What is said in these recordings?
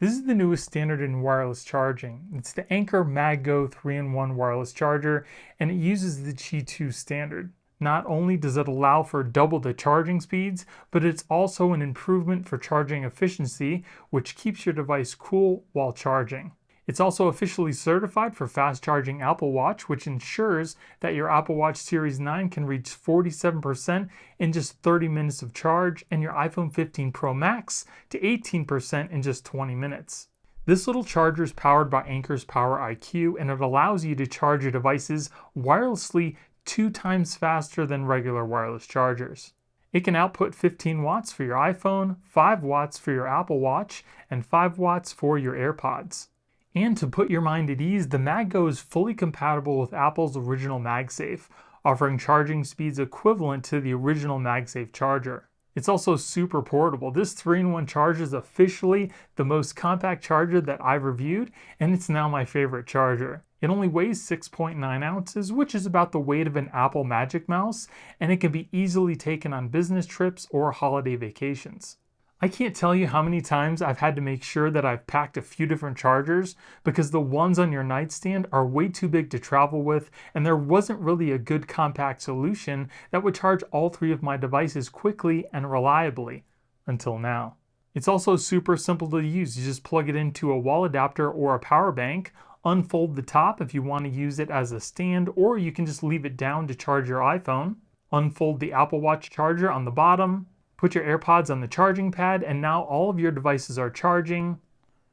This is the newest standard in wireless charging. It's the Anker MagGo 3-in-1 wireless charger, and it uses the Qi 2 standard. Not only does it allow for double the charging speeds, but it's also an improvement for charging efficiency, which keeps your device cool while charging. It's also officially certified for fast charging Apple Watch, which ensures that your Apple Watch Series 9 can reach 47% in just 30 minutes of charge, and your iPhone 15 Pro Max to 18% in just 20 minutes. This little charger is powered by Anker's Power IQ, and it allows you to charge your devices wirelessly 2 times faster than regular wireless chargers. It can output 15 watts for your iPhone, 5 watts for your Apple Watch, and 5 watts for your AirPods. And to put your mind at ease, the MagGo is fully compatible with Apple's original MagSafe, offering charging speeds equivalent to the original MagSafe charger. It's also super portable. This 3-in-1 charger is officially the most compact charger that I've reviewed, and it's now my favorite charger. It only weighs 6.9 ounces, which is about the weight of an Apple Magic Mouse, and it can be easily taken on business trips or holiday vacations. I can't tell you how many times I've had to make sure that I've packed a few different chargers because the ones on your nightstand are way too big to travel with, and there wasn't really a good compact solution that would charge all 3 of my devices quickly and reliably, until now. It's also super simple to use. You just plug it into a wall adapter or a power bank, unfold the top if you want to use it as a stand, or you can just leave it down to charge your iPhone. Unfold the Apple Watch charger on the bottom, put your AirPods on the charging pad, and now all of your devices are charging,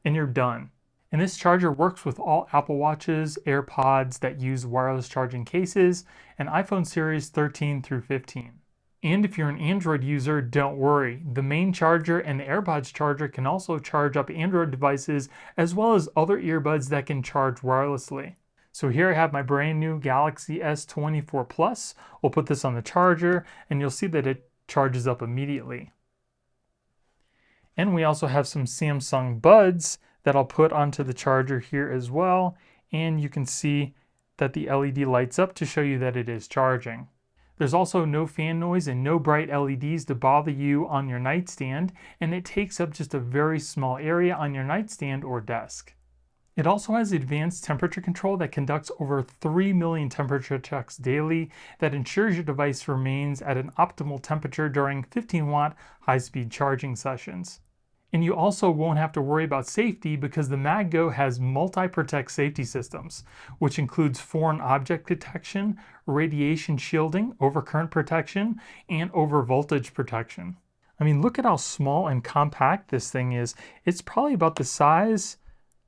and you're done. And this charger works with all Apple Watches, AirPods that use wireless charging cases, and iPhone Series 13 through 15. And if you're an Android user, don't worry. The main charger and the AirPods charger can also charge up Android devices, as well as other earbuds that can charge wirelessly. So here I have my brand new Galaxy S24 Plus. We'll put this on the charger, and you'll see that it charges up immediately. And we also have some Samsung Buds that I'll put onto the charger here as well, and you can see that the LED lights up to show you that it is charging. There's also no fan noise and no bright LEDs to bother you on your nightstand, and it takes up just a very small area on your nightstand or desk. It also has advanced temperature control that conducts over 3 million temperature checks daily that ensures your device remains at an optimal temperature during 15-watt high-speed charging sessions. And you also won't have to worry about safety because the MagGo has multi-protect safety systems, which includes foreign object detection, radiation shielding, overcurrent protection, and overvoltage protection. I mean, look at how small and compact this thing is. It's probably about the size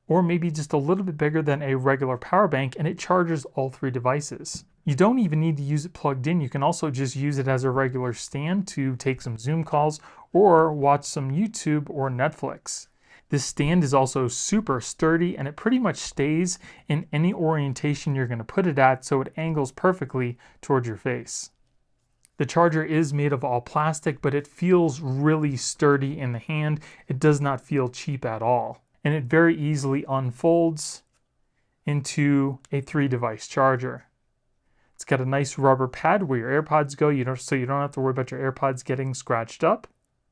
or maybe just a little bit bigger than a regular power bank, and it charges all 3 devices. You don't even need to use it plugged in. You can also just use it as a regular stand to take some Zoom calls or watch some YouTube or Netflix. This stand is also super sturdy, and it pretty much stays in any orientation you're going to put it at, so it angles perfectly towards your face. The charger is made of all plastic, but it feels really sturdy in the hand. It does not feel cheap at all. And it very easily unfolds into a 3-device charger. It's got a nice rubber pad where your AirPods go, so you don't have to worry about your AirPods getting scratched up.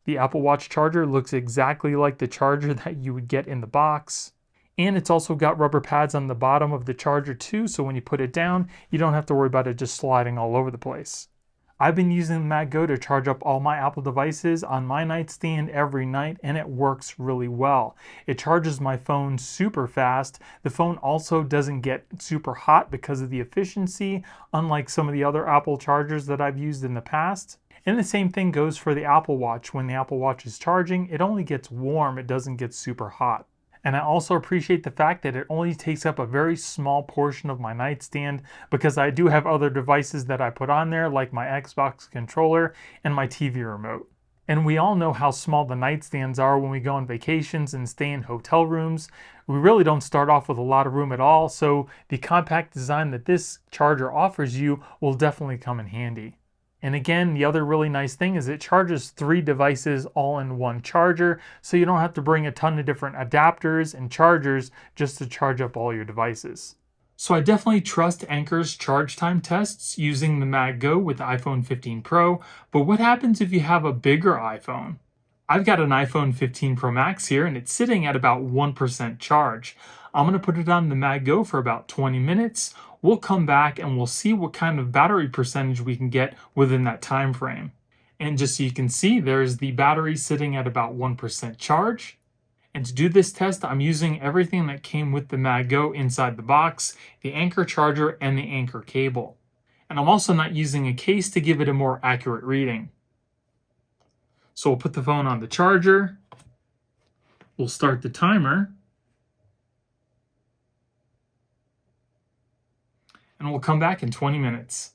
The Apple Watch charger looks exactly like the charger that you would get in the box. And it's also got rubber pads on the bottom of the charger too, so when you put it down, you don't have to worry about it just sliding all over the place. I've been using the MagGo to charge up all my Apple devices on my nightstand every night, and it works really well. It charges my phone super fast. The phone also doesn't get super hot because of the efficiency, unlike some of the other Apple chargers that I've used in the past. And the same thing goes for the Apple Watch. When the Apple Watch is charging, it only gets warm, it doesn't get super hot. And I also appreciate the fact that it only takes up a very small portion of my nightstand because I do have other devices that I put on there, like my Xbox controller and my TV remote. And we all know how small the nightstands are when we go on vacations and stay in hotel rooms. We really don't start off with a lot of room at all, so the compact design that this charger offers you will definitely come in handy. And again, the other really nice thing is it charges 3 devices all in one charger, so you don't have to bring a ton of different adapters and chargers just to charge up all your devices. So I definitely trust Anker's charge time tests using the MagGo with the iPhone 15 Pro, but what happens if you have a bigger iPhone? I've got an iPhone 15 Pro Max here, and it's sitting at about 1% charge. I'm going to put it on the MagGo for about 20 minutes. We'll come back and we'll see what kind of battery percentage we can get within that time frame. And just so you can see, there's the battery sitting at about 1% charge. And to do this test, I'm using everything that came with the MagGo inside the box, the Anker charger and the Anker cable. And I'm also not using a case to give it a more accurate reading. So we'll put the phone on the charger. We'll start the timer. And we'll come back in 20 minutes.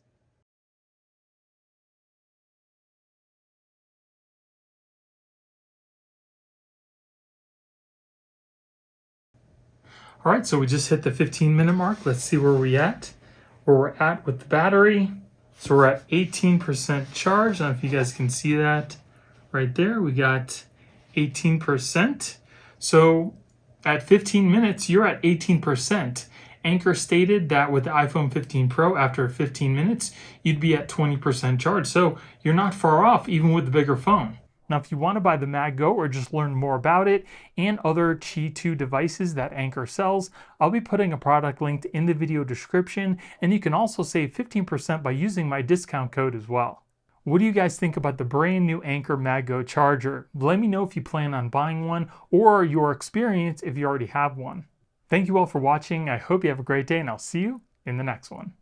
All right, so we just hit the 15-minute mark. Let's see where we're at with the battery. So we're at 18% charge. I don't know if you guys can see that right there. We got 18%. So at 15 minutes, you're at 18%. Anker stated that with the iPhone 15 Pro, after 15 minutes, you'd be at 20% charge. So you're not far off, even with the bigger phone. Now, if you want to buy the MagGo or just learn more about it and other Qi 2 devices that Anker sells, I'll be putting a product linked in the video description, and you can also save 15% by using my discount code as well. What do you guys think about the brand new Anker MagGo charger? Let me know if you plan on buying one or your experience if you already have one. Thank you all for watching. I hope you have a great day, and I'll see you in the next one.